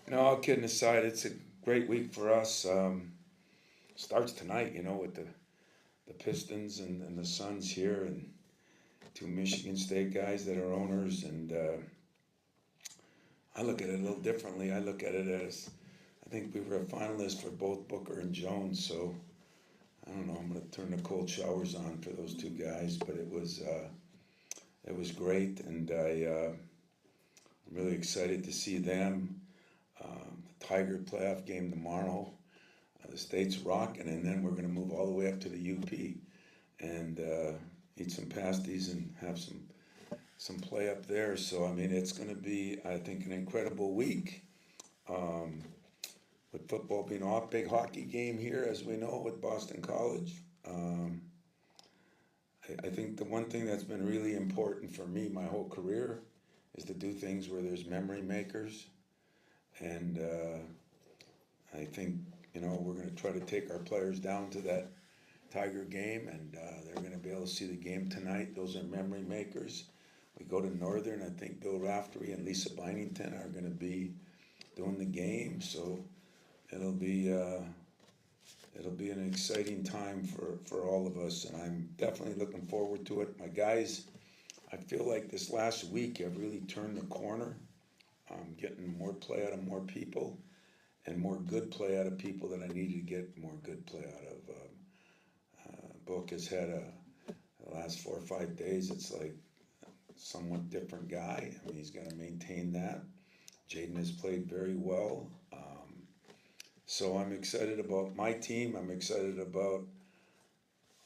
No, all kidding aside, it's a great week for us. Starts tonight, with the Pistons and the Suns here, and two Michigan State guys that are owners. And I look at it a little differently. I look at it as I think we were a finalist for both Booker and Jones. So I don't know. I'm going to turn the cold showers on for those two guys, but it was great, and I'm really excited to see them. The Tiger playoff game tomorrow. The state's rocking, and then we're going to move all the way up to the UP and eat some pasties and have some play up there. So I mean, it's going to be, I think, an incredible week. Um, with football being off, big hockey game here, as we know, with Boston College. Um, I think the one thing that's been really important for me my whole career is to do things where there's memory makers, and I think we're going to try to take our players down to that Tiger game, and they're going to be able to see the game tonight. Those are memory makers. We go to Northern. I think Bill Raftery and Lisa Bynington are going to be doing the game, so it'll be uh, it'll be an exciting time for all of us, and I'm definitely looking forward to it. My guys, I feel like this last week I've really turned the corner. I'm getting more play out of more people and more good play out of people that I needed to get more good play out of. Book has had the last 4 or 5 days. It's like somewhat different guy. I mean, he's got to maintain that. Jaden has played very well. So I'm excited about my team. I'm excited about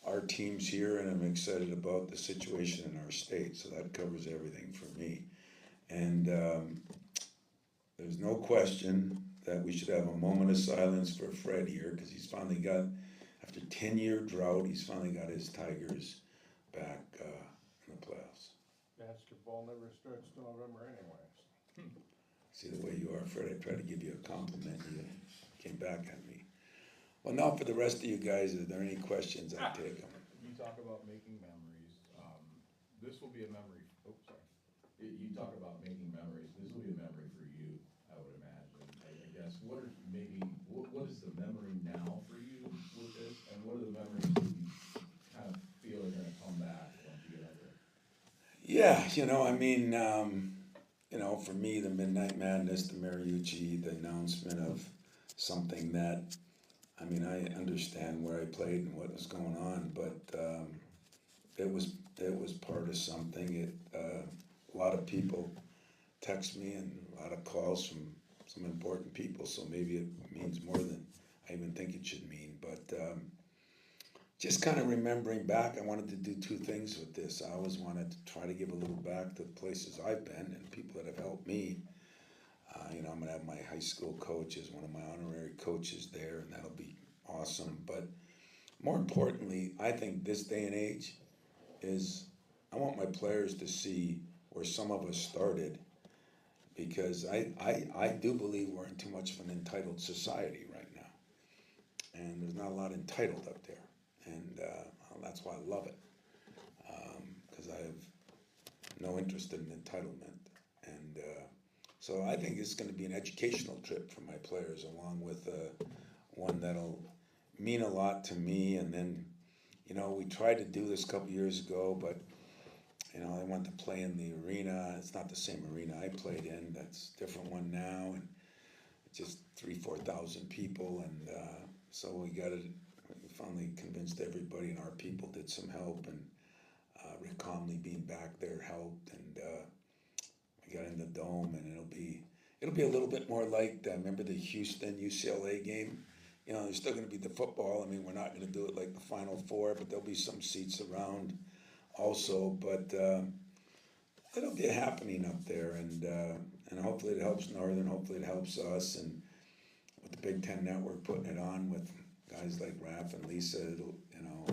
our teams here, and I'm excited about the situation in our state. So that covers everything for me. And there's no question that we should have a moment of silence for Fred here because he's finally got, after 10-year drought, he's finally got his Tigers back in the playoffs. Basketball never starts till November anyways. See the way you are, Fred. I tried to give you a compliment. You came back at me. Well, now for the rest of you guys, are there any questions? I take them. You talk about making memories. This will be a memory. Oh, sorry. You talk about making memories. This will be a memory for you, I would imagine. I guess. What is the memory now for you with this, and what are the memories that you kind of feel are going to come back once you get over it? Yeah, I mean, for me, the Midnight Madness, the Mariucci, the announcement of something that, I mean, I understand where I played and what was going on, but it was part of something. A lot of people text me and a lot of calls from some important people, so maybe it means more than I even think it should mean. But just kind of remembering back, I wanted to do two things with this. I always wanted to try to give a little back to the places I've been and people that have helped me. I'm going to have my high school coach as one of my honorary coaches there, and that'll be awesome. But more importantly, I think this day and age is I want my players to see where some of us started because I do believe we're in too much of an entitled society right now. And there's not a lot entitled up there. And that's why I love it because I have no interest in entitlement. And so I think it's going to be an educational trip for my players, along with one that'll mean a lot to me. And then, we tried to do this a couple years ago, but I went to play in the arena. It's not the same arena I played in. That's a different one now, and just 3,000-4,000 people. And so we got it. We finally convinced everybody, and our people did some help. And Rick Comley being back there helped, and we got in the dome, and it'll be a little bit more like remember the Houston UCLA game. There's still going to be the football. I mean, we're not going to do it like the Final Four, but there'll be some seats around also. But it'll be happening up there, and hopefully it helps Northern. Hopefully it helps us, and with the Big Ten Network putting it on with guys like Raph and Lisa,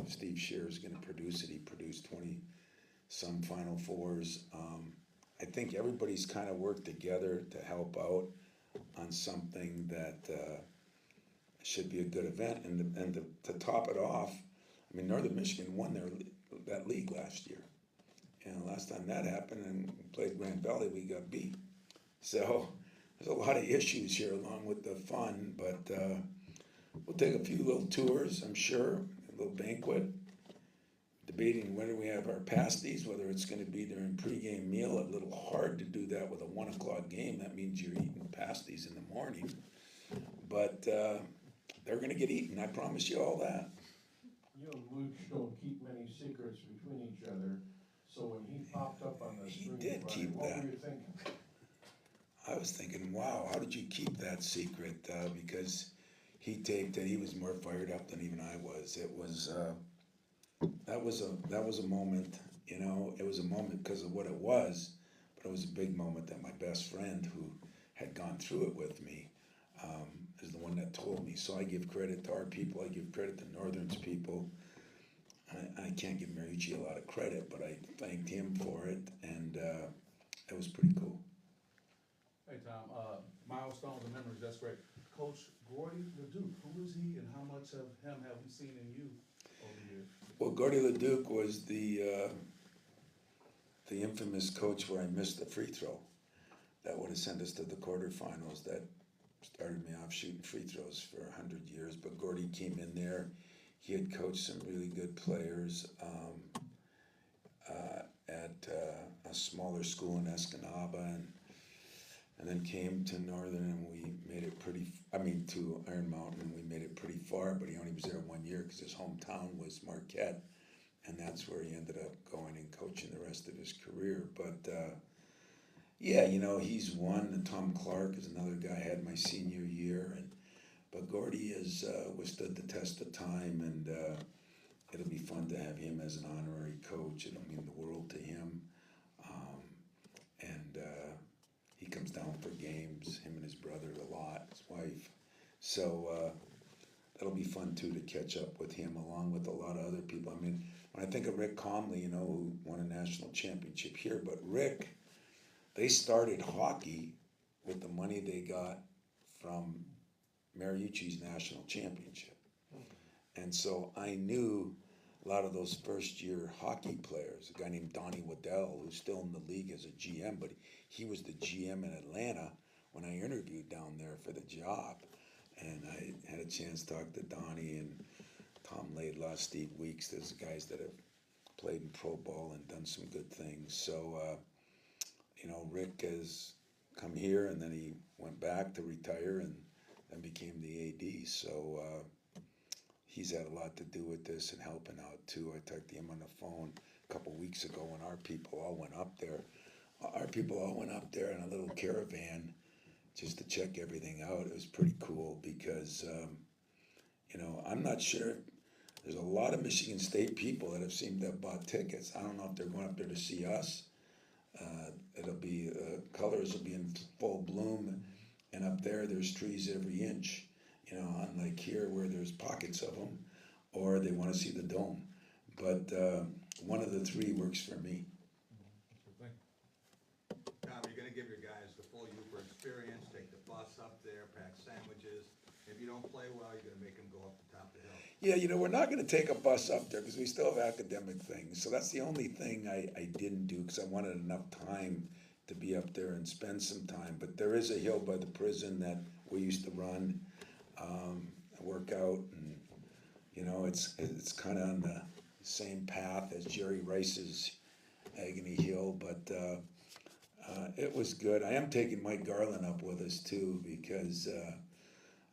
Steve Shear's going to produce it. He produced 20 some Final Fours. I think everybody's kind of worked together to help out on something that should be a good event. And to top it off, I mean, Northern Michigan won that league last year. Last time that happened and we played Grand Valley, we got beat. So there's a lot of issues here along with the fun, but we'll take a few little tours, I'm sure, a little banquet, debating whether we have our pasties, whether it's going to be during pregame meal. A little hard to do that with a 1 o'clock game. That means you're eating pasties in the morning, but they're going to get eaten. I promise you all that. You and Luke don't keep many secrets between each other, so when he popped up on the He screen, did Brian, keep what that. were you thinking? I was thinking, wow, how did you keep that secret? Because he taped it. He was more fired up than even I was. It was that was a moment. You know, it was a moment because of what it was, but it was a big moment that my best friend, who had gone through it with me, is the one that told me. So I give credit to our people. I give credit to Northern's people. I can't give Mariucci a lot of credit, but I thanked him for it, and it was pretty cool. Hey, Tom, milestones and memories, that's great. Coach Gordy LeDuc, who is he and how much of him have we seen in you over the years? Well, Gordy LeDuc was the infamous coach where I missed the free throw. That would have sent us to the quarterfinals. That started me off shooting free throws for 100 years. But Gordy came in there. He had coached some really good players at a smaller school in Escanaba, and then came to Northern, and we made it to Iron Mountain, and we made it pretty far, but he only was there 1 year because his hometown was Marquette, and that's where he ended up going and coaching the rest of his career. But yeah, you know, he's one, and Tom Clark is another guy I had my senior year, but Gordy has withstood the test of time, and it'll be fun to have him as an honorary coach. It'll mean the world to him. And he comes down for games, him and his brother a lot, his wife. So that'll be fun too, to catch up with him along with a lot of other people. I mean, when I think of Rick Comley, you know, who won a national championship here, but Rick, they started hockey with the money they got from Mariucci's national championship. And so I knew a lot of those first year hockey players, a guy named Donnie Waddell, who's still in the league as a GM, but he was the GM in Atlanta when I interviewed down there for the job. And I had a chance to talk to Donnie and Tom Laidlaw, Steve Weeks. There's guys that have played in pro ball and done some good things. So, you know, Rick has come here, and then he went back to retire and then became the AD. So he's had a lot to do with this and helping out too. I talked to him on the phone a couple weeks ago when our people all went up there. Our people all went up there in a little caravan just to check everything out. It was pretty cool because, you know, I'm not sure. There's a lot of Michigan State people that have seemed to have bought tickets. I don't know if they're going up there to see us. It'll be, colors will be in full bloom, and up there's trees every inch. You know, unlike here where there's pockets of them, or they want to see the dome. But one of the three works for me. Tom, you're gonna give your guys the full Uber experience, take the bus up there, pack sandwiches. If you don't play well, you're gonna make them go up the top of the hill. Yeah, you know, we're not going to take a bus up there because we still have academic things. So that's the only thing I didn't do, because I wanted enough time to be up there and spend some time. But there is a hill by the prison that we used to run, work out, and you know, it's kind of on the same path as Jerry Rice's Agony Hill, but it was good. I am taking Mike Garland up with us too, because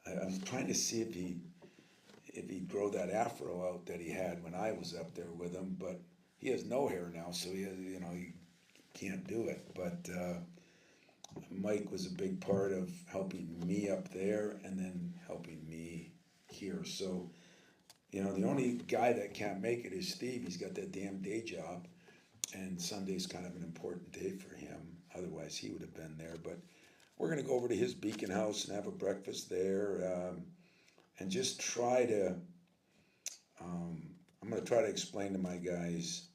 I was trying to see if he'd grow that afro out that he had when I was up there with him, but he has no hair now, so he can't do it. But Mike was a big part of helping me up there and then helping me here. So, you know, the only guy that can't make it is Steve. He's got that damn day job, and Sunday's kind of an important day for him. Otherwise, he would have been there. But we're going to go over to his Beacon House and have a breakfast there, and just try to, I'm going to try to explain to my guys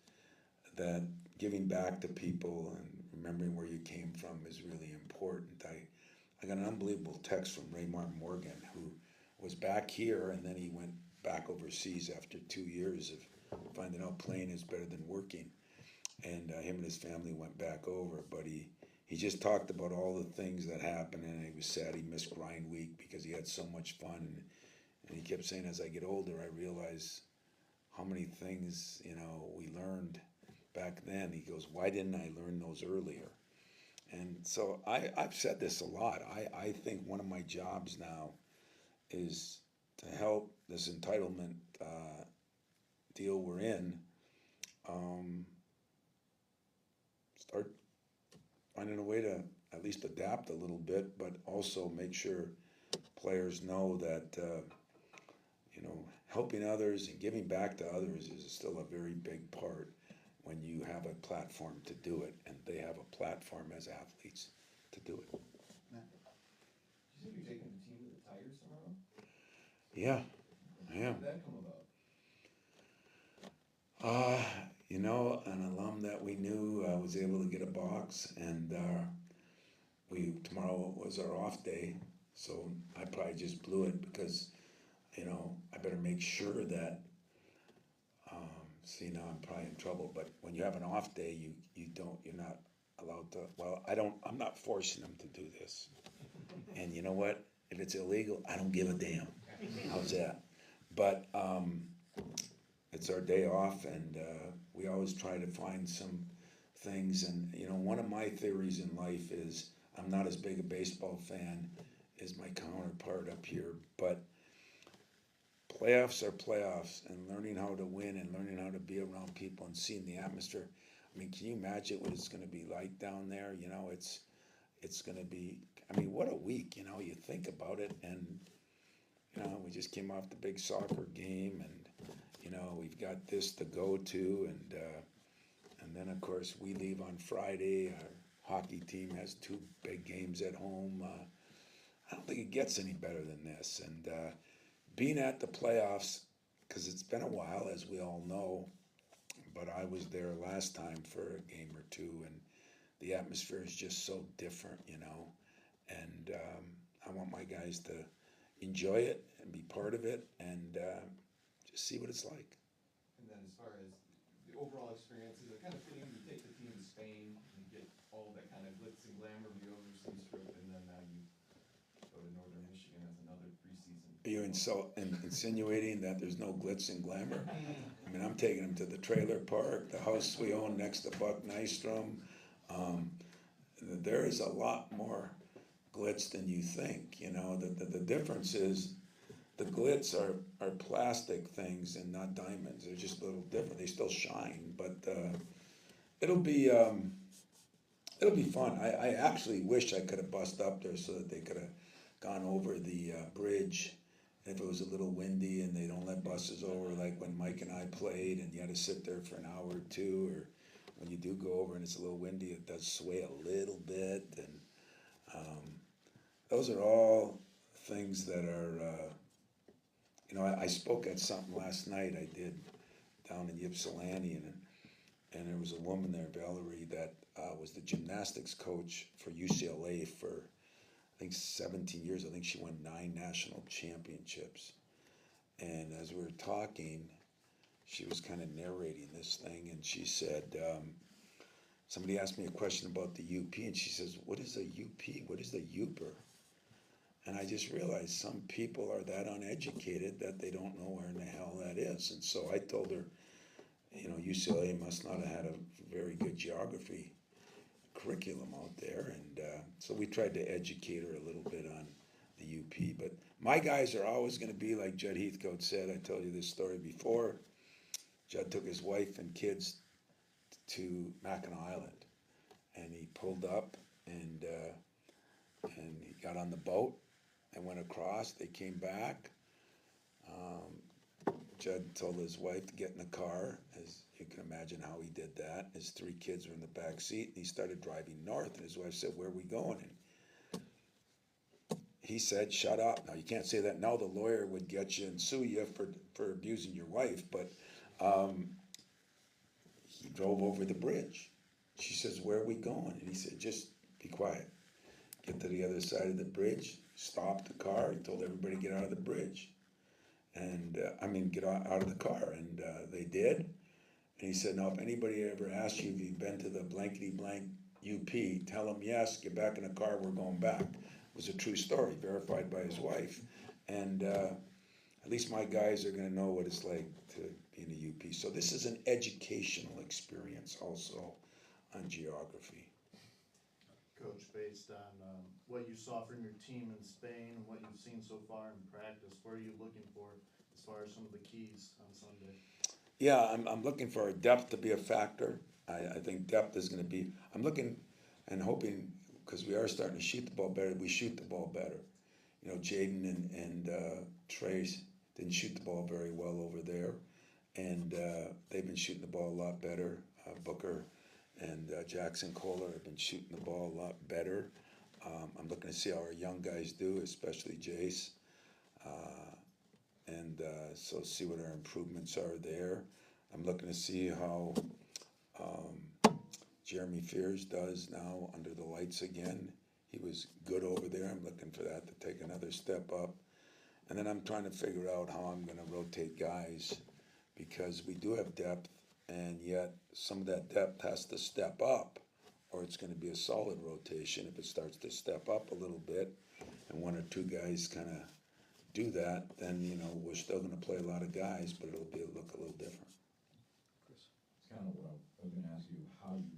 that giving back to people and remembering where you came from is really important. I got an unbelievable text from Raymar Morgan, who was back here, and then he went back overseas after 2 years of finding out playing is better than working. And him and his family went back over, but he he just talked about all the things that happened, and he was sad he missed grind week because he had so much fun. And he kept saying, as I get older, I realize how many things, we learned back then. He goes, why didn't I learn those earlier? And so I've said this a lot. I think one of my jobs now is to help this entitlement deal we're in start finding a way to at least adapt a little bit, but also make sure players know that helping others and giving back to others is still a very big part when you have a platform to do it, and they have a platform as athletes to do it. Did you say you're taking the team to the Tigers tomorrow? Yeah, I am. How did that come about? An alum that we knew was able to get a box, and tomorrow was our off day, so I probably just blew it because, I better make sure that. See, now I'm probably in trouble, but when you have an off day, you're not allowed to. Well, I'm not forcing them to do this, and you know what? If it's illegal, I don't give a damn. How's that? But it's our day off, and we always try to find some things. And one of my theories in life is I'm not as big a baseball fan as my counterpart up here, but playoffs are playoffs, and learning how to win and learning how to be around people and seeing the atmosphere. I mean, can you imagine what it's going to be like down there? It's going to be. I mean, what a week! You think about it, and we just came off the big soccer game, and we've got this to go to, and then of course we leave on Friday. Our hockey team has 2 big games at home. I don't think it gets any better than this, and being at the playoffs, because it's been a while, as we all know, but I was there last time for a game or 2, and the atmosphere is just so different, and I want my guys to enjoy it and be part of it, and just see what it's like. And then as far as the overall experience, is it kind of fitting you take the team to Spain and get all that kind of glitz and glamour of the overseas trip, and then now you go to Northern Michigan as another preseason? Are you insinuating that there's no glitz and glamour? I mean, I'm taking them to the trailer park, the house we own next to Buck Nystrom. There is a lot more glitz than you think. The difference is the glitz are plastic things and not diamonds. They're just a little different. They still shine, but it'll be fun. I actually wish I could have bussed up there so that they could have gone over the bridge if it was a little windy and they don't let buses over, like when Mike and I played and you had to sit there for an hour or 2, or when you do go over and it's a little windy, it does sway a little bit. And those are all things that are, I spoke at something last night I did down in Ypsilanti, and there was a woman there, Valerie, that was the gymnastics coach for UCLA for I think 17 years. I think she won 9 national championships. And as we were talking, she was kind of narrating this thing, and she said, somebody asked me a question about the UP, and she says, what is a UP? What is the Uper? And I just realized some people are that uneducated that they don't know where in the hell that is. And so I told her, UCLA must not have had a very good geography curriculum out there, and so we tried to educate her a little bit on the UP. But my guys are always going to be like Judd Heathcote said. I told you this story before. Judd took his wife and kids to Mackinac Island, and he pulled up, and he got on the boat and went across. They came back. Judd told his wife to get in the car, as you can imagine how he did that. His 3 kids were in the back seat, and he started driving north, and his wife said, where are we going? And he said, shut up. Now, you can't say that now. The lawyer would get you and sue you for abusing your wife, but he drove over the bridge. She says, where are we going? And he said, just be quiet. Get to the other side of the bridge, stop the car. He told everybody to get out of the bridge. And get out of the car, and they did. And he said, now, if anybody ever asks you if you've been to the blankety blank UP, tell him yes, get back in the car, we're going back. It was a true story, verified by his wife. And at least my guys are gonna know what it's like to be in a UP. So this is an educational experience also on geography. Coach, based on what you saw from your team in Spain and what you've seen so far in practice, what are you looking for as far as some of the keys on Sunday? Yeah, I'm looking for our depth to be a factor. I think depth is gonna be, I'm looking and hoping, because we are starting to shoot the ball better, we shoot the ball better. You know, Jaden and Trace didn't shoot the ball very well over there, and they've been shooting the ball a lot better. Booker and Jackson Kohler have been shooting the ball a lot better. I'm looking to see how our young guys do, especially Jace, and so see what our improvements are there. I'm looking to see how Jeremy Fears does now under the lights again. He was good over there. I'm looking for that to take another step up. And then I'm trying to figure out how I'm going to rotate guys, because we do have depth, and yet some of that depth has to step up, or it's going to be a solid rotation. If it starts to step up a little bit and one or two guys kind of do that, then, you know, we're still going to play a lot of guys, but it'll look a little different. It's kind of what I was gonna ask you, how you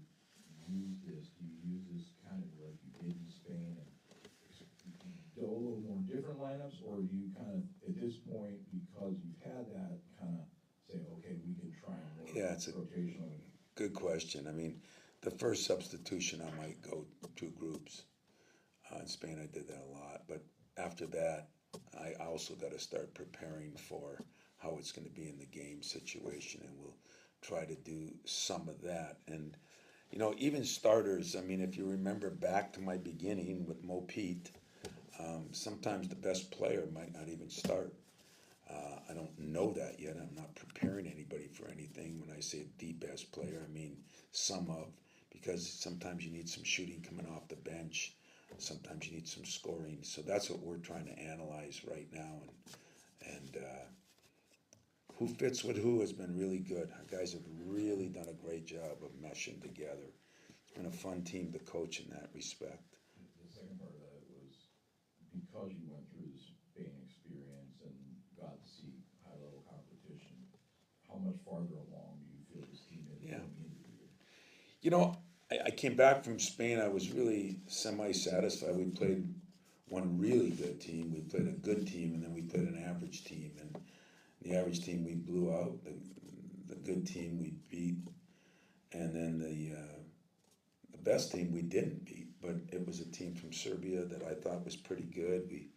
use this. Do you use this kind of like you did in Spain and do a little more different lineups, or you kind of, at this point, because you've had that, kind of say, okay, we can try and work Yeah, it's a rotational? good question. I mean, the first substitution I might go two groups. In Spain I did that a lot, but after that I also got to start preparing for how it's going to be in the game situation, and we'll try to do some of that. And you know, even starters, I mean, if you remember back to my beginning with Mo Pete, sometimes the best player might not even start. I don't know that yet. I'm not preparing anybody for anything. When I say the best player, I mean some of, because sometimes you need some shooting coming off the bench. Sometimes you need some scoring. So that's what we're trying to analyze right now. And who fits with who has been really good. Our guys have really done a great job of meshing together. It's been a fun team to coach in that respect. The second part of that was, because you went through the Spain experience and got to see high-level competition, how much farther along do you feel this team is going into the year? You know, I came back from Spain. I was really semi-satisfied. We played one really good team. We played a good team, and then we played an average team. And the average team we blew out. The good team we beat, and then the best team we didn't beat. But it was a team from Serbia that I thought was pretty good. We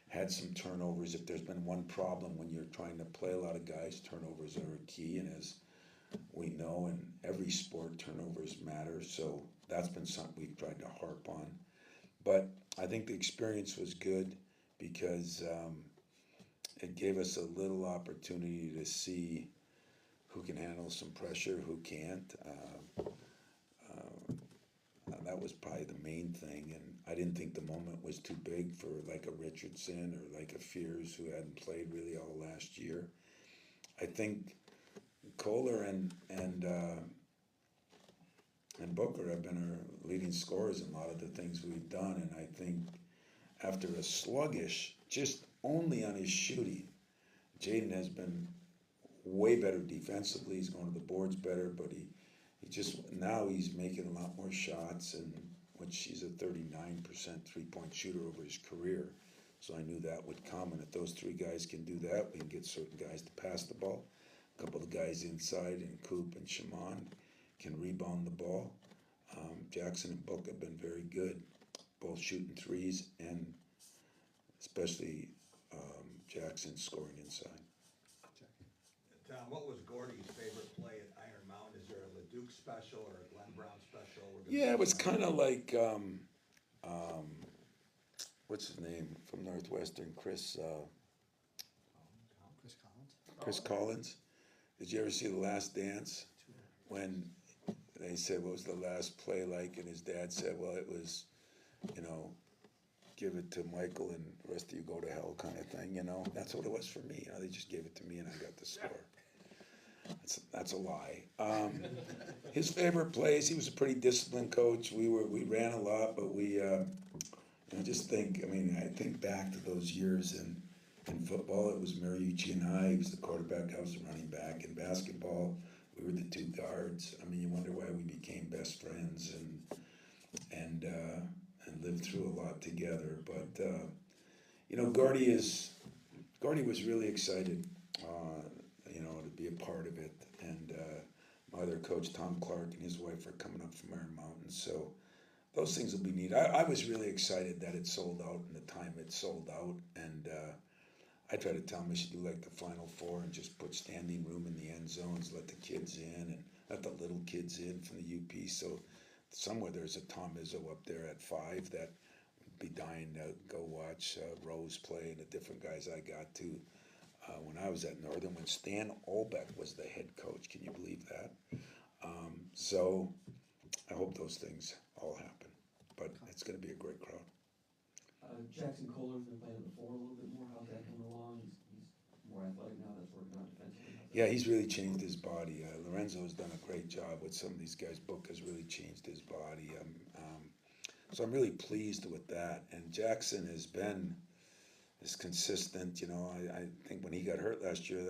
had some turnovers. If there's been one problem when you're trying to play a lot of guys, turnovers are key. And as we know, in every sport, turnovers matter. So that's been something we've tried to harp on. But I think the experience was good because it gave us a little opportunity to see who can handle some pressure, who can't. That was probably the main thing. And I didn't think the moment was too big for like a Richardson or like a Fears who hadn't played really all last year. I think Kohler and Booker have been our leading scorers in a lot of the things we've done, and I think after a sluggish, just only on his shooting, Jaden has been way better defensively. He's going to the boards better, but he just, now he's making a lot more shots, and which he's a 39% three-point shooter over his career. So I knew that would come, and if those three guys can do that, we can get certain guys to pass the ball. A couple of guys inside, and Coop and Shaman can rebound the ball. Jackson and Book have been very good, both shooting threes and especially Jackson scoring inside. Tom, what was Gordy's favorite play at Iron Mountain? Is there a Leduc special or a Glenn Brown special? Yeah, it was kind of like, what's his name from Northwestern, Chris Collins. Did you ever see The Last Dance? When they said, what was the last play like? And his dad said, well, it was, you know, give it to Michael and the rest of you go to hell kind of thing, you know? That's what it was for me. You know, they just gave it to me and I got the score. That's a lie. His favorite plays, he was a pretty disciplined coach. We ran a lot, but I just think, I mean, I think back to those years in football, it was Mariucci and I, he was the quarterback, I was the running back. In basketball, we were the two guards. I mean, you wonder why we became best friends and lived through a lot together. But, you know, Gordy was really excited, you know, to be a part of it. And my other coach, Tom Clark, and his wife are coming up from Iron Mountain. So those things will be neat. I was really excited that it sold out and the time it sold out. And I try to tell them we should do like the Final Four and just put standing room in the end zones, let the kids in and let the little kids in from the UP. So somewhere there's a Tom Izzo up there at 5 that would be dying to go watch Rose play and the different guys I got to. When I was at Northern, when Stan Olbeck was the head coach, can you believe that? So I hope those things all happen, but it's going to be a great crowd. Jackson Kohler's been playing the 4 a little bit more. How's that coming along? He's more athletic now. That's working out defensively. Yeah, he's really changed his body. Lorenzo has done a great job with some of these guys. Book has really changed his body. So I'm really pleased with that. And Jackson has been as consistent. You know, I think when he got hurt last year,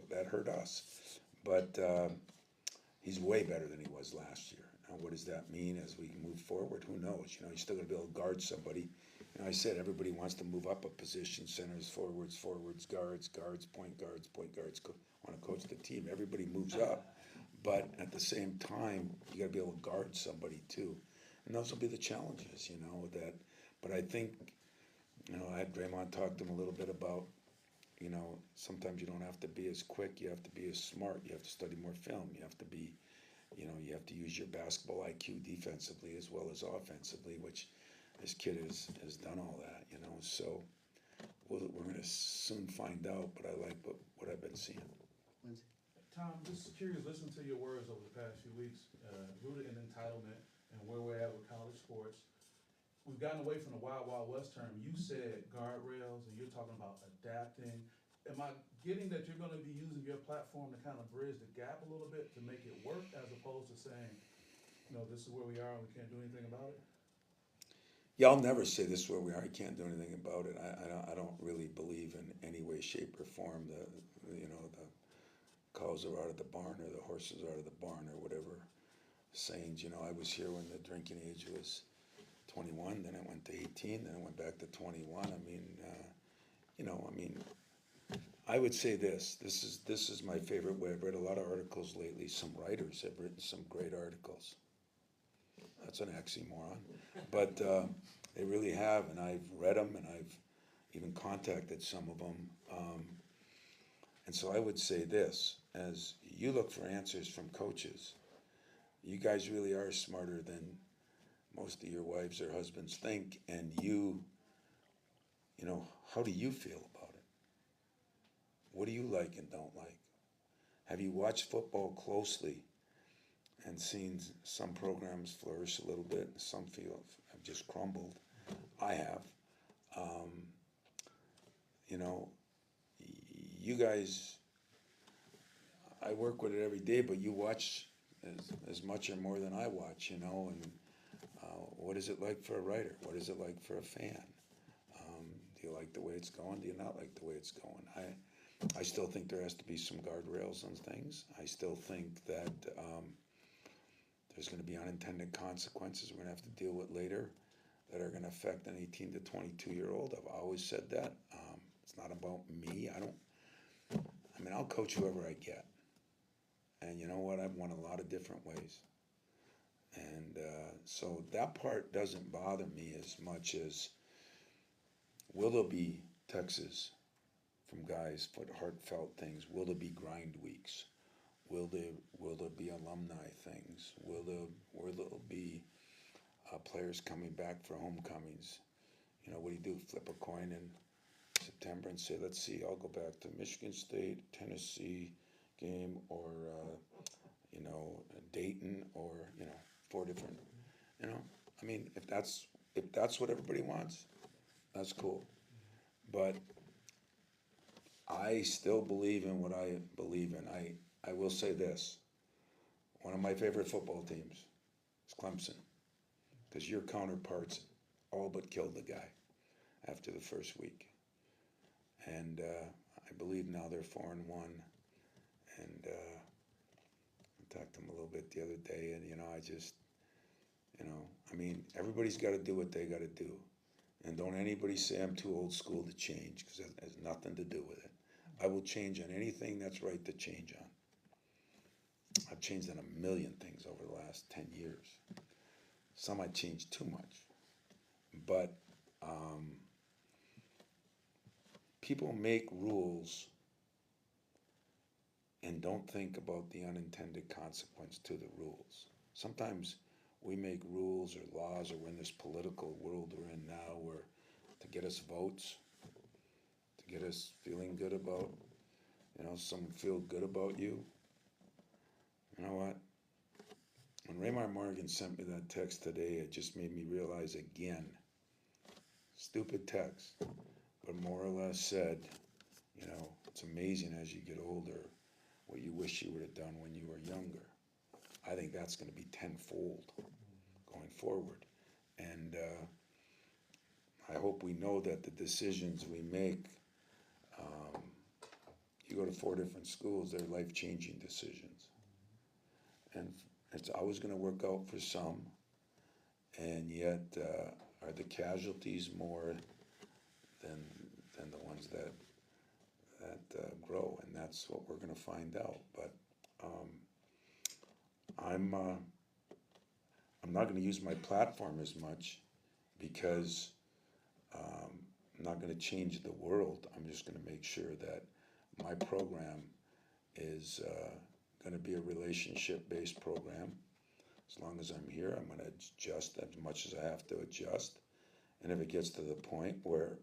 that hurt us. But he's way better than he was last year. Now, what does that mean as we move forward? Who knows? You know, he's still going to be able to guard somebody. You know, I said everybody wants to move up a position: centers, forwards, guards, point guards, want to coach the team. Everybody moves up, but at the same time, you got to be able to guard somebody too, and those will be the challenges. You know that, but I think, you know, I had Draymond talk to him a little bit about, you know, sometimes you don't have to be as quick. You have to be as smart. You have to study more film. You have to be, you know, you have to use your basketball IQ defensively as well as offensively, which this kid has done all that, you know. So we're going to soon find out, but I like what I've been seeing. Tom, just curious, listening to your words over the past few weeks, rooted in entitlement and where we're at with college sports. We've gotten away from the Wild Wild West term. You said guardrails, and you're talking about adapting. Am I getting that you're going to be using your platform to kind of bridge the gap a little bit to make it work, as opposed to saying, you know, this is where we are and we can't do anything about it? Yeah, I'll never say this is where we are. I can't do anything about it. I don't really believe in any way, shape, or form the cows are out of the barn or the horses are out of the barn or whatever sayings. You know, I was here when the drinking age was 21, then it went to 18, then it went back to 21. I mean, you know, I mean, I would say this is my favorite way. I've read a lot of articles lately. Some writers have written some great articles. That's an oxymoron, but they really have, and I've read them, and I've even contacted some of them. And so I would say this: as you look for answers from coaches, you guys really are smarter than most of your wives or husbands think, and you know, how do you feel about it? What do you like and don't like? Have you watched football closely and seen some programs flourish a little bit, and some fields have just crumbled? I have. You know, you guys, I work with it every day, but you watch as much or more than I watch, you know, and what is it like for a writer? What is it like for a fan? Do you like the way it's going? Do you not like the way it's going? I still think there has to be some guardrails on things. I still think that there's going to be unintended consequences we're going to have to deal with later that are going to affect an 18 to 22-year-old. I've always said that. It's not about me. I mean, I'll coach whoever I get. And you know what? I've won a lot of different ways. And so that part doesn't bother me as much as, will there be Texas from guys for heartfelt things? Will there be grind weeks? Will there be alumni things? Will there be players coming back for homecomings? You know, what do? Flip a coin in September and say, let's see, I'll go back to Michigan State, Tennessee game, or you know, Dayton, or you know, 4 different. You know, I mean, if that's what everybody wants, that's cool. But I still believe in what I believe in. I will say this. One of my favorite football teams is Clemson, because your counterparts all but killed the guy after the first week. And I believe now they're 4-1. And I talked to him a little bit the other day, and I mean, everybody's got to do what they got to do. And don't anybody say I'm too old school to change, because it has nothing to do with it. I will change on anything that's right to change on. I've changed on a million things over the last 10 years. Some I changed too much. But people make rules and don't think about the unintended consequence to the rules. Sometimes we make rules or laws, or we're in this political world we're in now, where to get us votes, to get us feeling good about, someone feel good about you. You know what? When Raymar Morgan sent me that text today, it just made me realize again, stupid text, but more or less said, it's amazing as you get older what you wish you would have done when you were younger. I think that's going to be tenfold going forward. And I hope we know that the decisions we make, you go to 4 different schools, they're life-changing decisions. And it's always going to work out for some, and yet are the casualties more than the ones that grow, and that's what we're going to find out. But I'm not going to use my platform as much, because I'm not going to change the world. I'm just going to make sure that my program is going to be a relationship-based program. As long as I'm here, I'm going to adjust as much as I have to adjust. And if it gets to the point where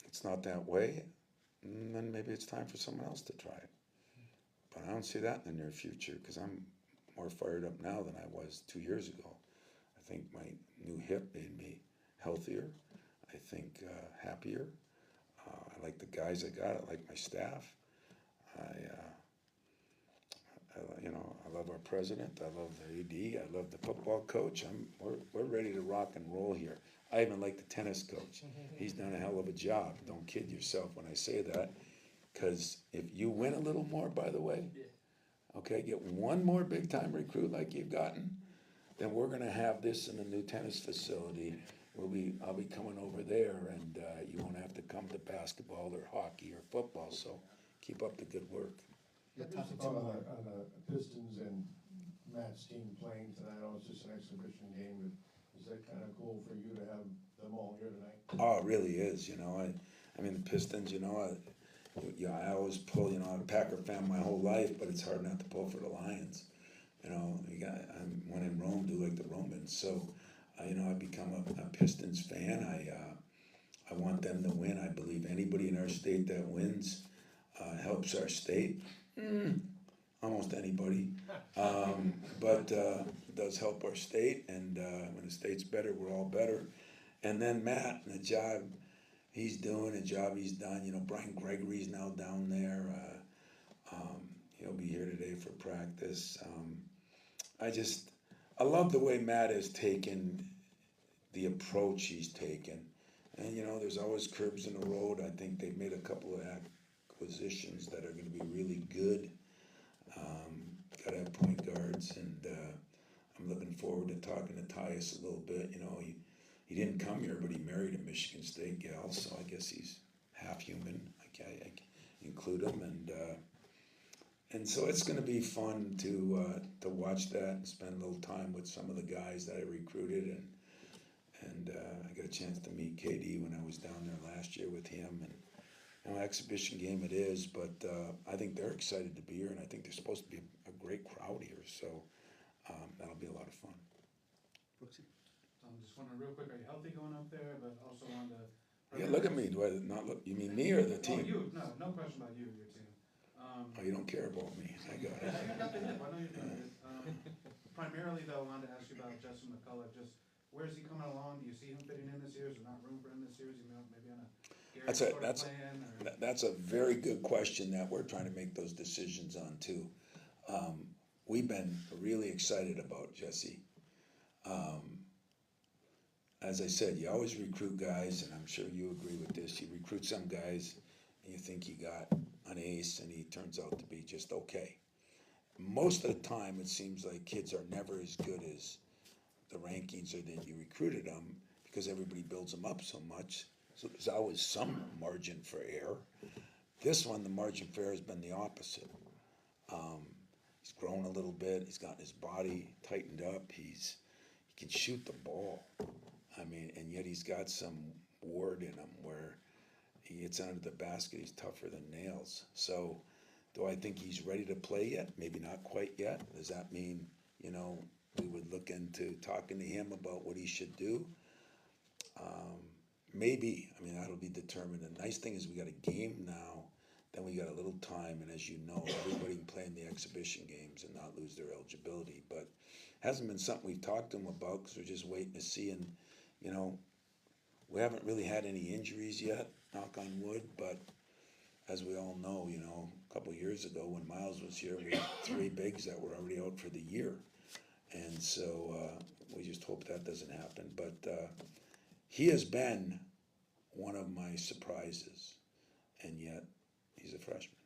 it's not that way, then maybe it's time for someone else to try it. But I don't see that in the near future, because I'm more fired up now than I was 2 years ago. I think my new hip made me healthier. I think happier. I like the guys I got. I like my staff. I love our president. I love the AD. I love the football coach. We're ready to rock and roll here. I even like the tennis coach. He's done a hell of a job. Don't kid yourself when I say that, because if you win a little more, by the way, okay, get one more big-time recruit like you've gotten, then we're going to have this in the new tennis facility. I'll be coming over there, and you won't have to come to basketball or hockey or football. So keep up the good work. What is the thought on the Pistons and Matt's team playing tonight? I know it's just an exhibition game, but is that kind of cool for you to have them all here tonight? Oh, it really is. I mean the Pistons. I always pull. I'm a Packer fan my whole life, but it's hard not to pull for the Lions. When in Rome, do like the Romans. So, I've become a Pistons fan. I want them to win. I believe anybody in our state that wins helps our state. Almost anybody, but it does help our state, and when the state's better, we're all better. And then Matt, and the job he's doing, the job he's done. Brian Gregory's now down there. He'll be here today for practice. I love the way Matt has taken the approach he's taken. And there's always curbs in the road. I think they've made a couple of acquisitions that are going to be really good. Got to have point guards, and I'm looking forward to talking to Tyus a little bit. He didn't come here, but he married a Michigan State gal, so I guess he's half human. I include him, and so it's going to be fun to watch that and spend a little time with some of the guys that I recruited, and I got a chance to meet KD when I was down there last year with him, and exhibition game it is, but I think they're excited to be here, and I think there's supposed to be a great crowd here, so that'll be a lot of fun. Brooksy? Just wondering real quick, are you healthy going up there, but also wanted to... Yeah, look at me. Do I not look? You mean me or the team? Oh, you. No question about you and your team. Oh, you don't care about me. I got it. You got the hip. I know you're doing it. Primarily, though, I wanted to ask you about Justin McCullough. Just where's he coming along? Do you see him fitting in this year? Is there not room for him this year? Is he maybe on a That's Garrett a, sort of that's, plan, or? that's a very good question that we're trying to make those decisions on too. We've been really excited about Jesse. As I said, you always recruit guys, and I'm sure you agree with this, you recruit some guys and you think you got an ace and he turns out to be just okay. Most of the time, it seems like kids are never as good as the rankings or that you recruited them because everybody builds them up so much. So there's always some margin for error. This one, the margin for error has been the opposite. He's grown a little bit. He's gotten his body tightened up. He can shoot the ball. I mean, and yet he's got some ward in him where he gets under the basket. He's tougher than nails. So, do I think he's ready to play yet? Maybe not quite yet. Does that mean, we would look into talking to him about what he should do? Maybe. I mean, that'll be determined. The nice thing is we got a game now. Then we got a little time, and as you know, everybody can play in the exhibition games and not lose their eligibility. But hasn't been something we've talked to him about because we're just waiting to see. And we haven't really had any injuries yet, knock on wood. But as we all know, a couple of years ago when Miles was here, we had 3 bigs that were already out for the year. And so we just hope that doesn't happen. But he has been one of my surprises, and yet he's a freshman.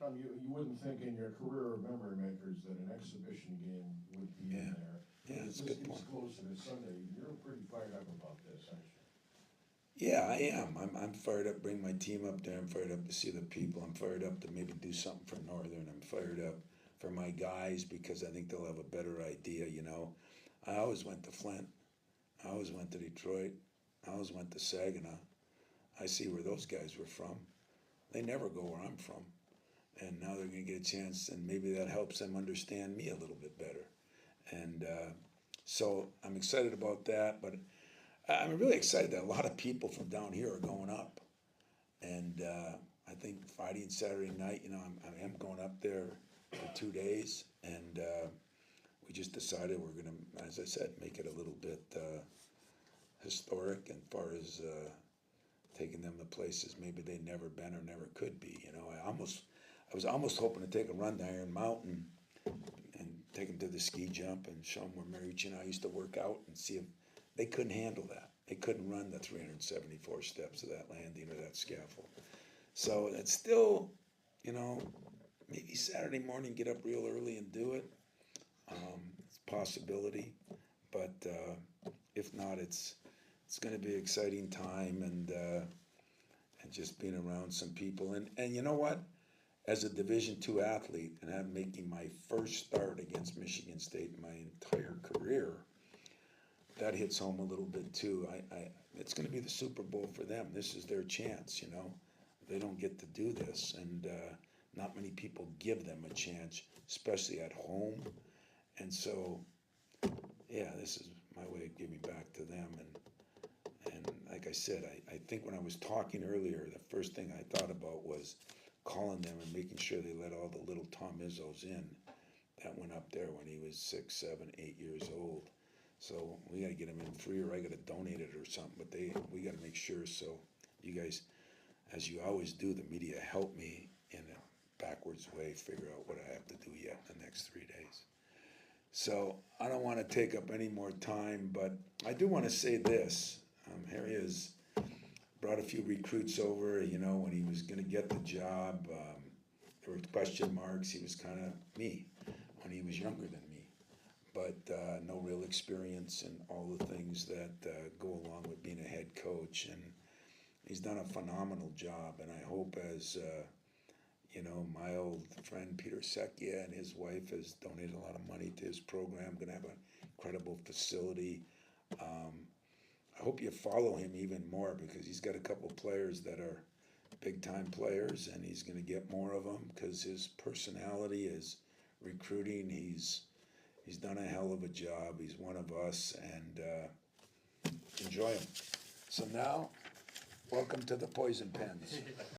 Tom, you wouldn't think in your career of memory makers that an exhibition game would be in there. Yeah, that's a This good gets point. closer to Sunday. You're pretty fired up about this, aren't you? Yeah, I am. I'm fired up to bring my team up there. I'm fired up to see the people. I'm fired up to maybe do something for Northern. I'm fired up for my guys because I think they'll have a better idea, I always went to Flint. I always went to Detroit. I always went to Saginaw. I see where those guys were from. They never go where I'm from. And now they're going to get a chance, and maybe that helps them understand me a little bit better. And so I'm excited about that, but I'm really excited that a lot of people from down here are going up. And I think Friday and Saturday night, I am going up there for 2 days. And we just decided we're going to, as I said, make it a little bit historic as far as taking them to places maybe they've never been or never could be. I was almost hoping to take a run to Iron Mountain and take them to the ski jump and show them where Mariucci and I used to work out and see if they couldn't handle that. They couldn't run the 374 steps of that landing or that scaffold. So it's still, maybe Saturday morning, get up real early and do it. It's a possibility, but if not, it's going to be an exciting time and just being around some people. And you know what? As a Division II athlete, and I'm making my first start against Michigan State in my entire career, that hits home a little bit too. It's going to be the Super Bowl for them. This is their chance, They don't get to do this, and not many people give them a chance, especially at home. And so, yeah, this is my way of giving back to them. And like I said, I think when I was talking earlier, the first thing I thought about was calling them and making sure they let all the little Tom Izzos in that went up there when he was 6, 7, 8 years old. So we got to get him in free, or I got to donate it or something. But we got to make sure. So you guys, as you always do, the media help me in a backwards way figure out what I have to do yet in the next 3 days. So I don't want to take up any more time, but I do want to say this. Harry has brought a few recruits over, when he was going to get the job. There were question marks. He was kind of me when he was younger than me, but no real experience in all the things that go along with being a head coach. And he's done a phenomenal job, and I hope as my old friend Peter Secchia and his wife has donated a lot of money to his program, going to have an incredible facility. I hope you follow him even more because he's got a couple of players that are big-time players, and he's going to get more of them because his personality is recruiting. He's done a hell of a job. He's one of us, and enjoy him. So now, welcome to the Poison Pens.